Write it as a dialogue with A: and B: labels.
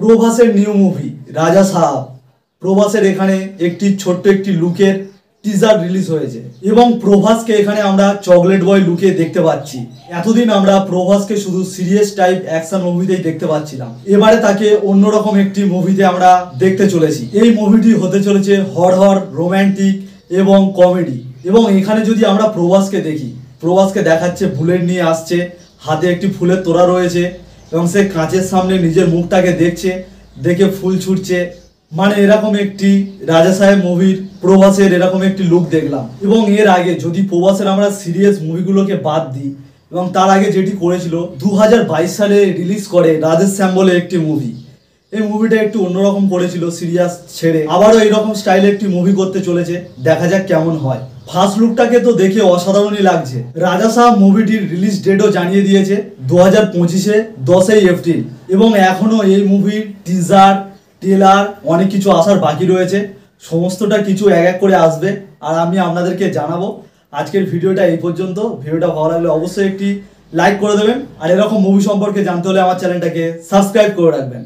A: প্রভাসের new movie রাজা সাহাব। প্রভাসের এখানে একটি ছোট্ট একটি লুকের টিজার রিলিজ হয়েছে এবং প্রভাসকে এখানে আমরা চকলেট বয় লুকে দেখতে পাচ্ছি। এতদিন আমরা প্রভাসকে শুধু সিরিয়াস টাইপ অ্যাকশন মুভিতেই দেখতে পাচ্ছিলাম, এবারে তাকে অন্যরকম একটি মুভিতে আমরা দেখতে চলেছি। এই মুভিটি হতে চলেছে হরর, রোম্যান্টিক এবং কমেডি। এবং এখানে যদি আমরা প্রভাসকে দেখি, প্রভাসকে দেখাচ্ছে বুলেট নিয়ে আসছে, হাতে একটি ফুলের তোড়া রয়েছে এবং সে কাঁচের সামনে নিজের মুখটাকে দেখছে, দেখে ফুল ছুটছে। মানে এরকম একটি রাজা সাহেব মুভির প্রভাসের এরকম একটি লুক দেখলাম। এবং এর আগে যদি প্রভাসের আমরা সিরিয়াস মুভিগুলোকে বাদ দিই এবং তার আগে যেটি করেছিল 2022 সালে রিলিজ করে রাধে শ্যাম বলে একটি মুভি। এই মুভিটা একটু অন্যরকম করেছিল, সিরিয়াস ছেড়ে আবারও এইরকম স্টাইলে একটি মুভি করতে চলেছে, দেখা যাক কেমন হয়। ফার্স্ট লুকটাকে তো দেখে অসাধারণই লাগছে। রাজা সাহেব মুভিটির রিলিজ ডেটও জানিয়ে দিয়েছে 2025-এ 10ই এপ্রিল। এবং এখনও এই মুভির টিজার, ট্রেলার অনেক কিছু আসার বাকি রয়েছে। সমস্তটা কিছু এক এক করে আসবে আর আমি আপনাদেরকে জানাবো। আজকের ভিডিওটা এই পর্যন্ত। ভিডিওটা ভালো লাগলে অবশ্যই একটি লাইক করে দেবেন আর এরকম মুভি সম্পর্কে জানতে হলে আমার চ্যানেলটাকে সাবস্ক্রাইব করে রাখবেন।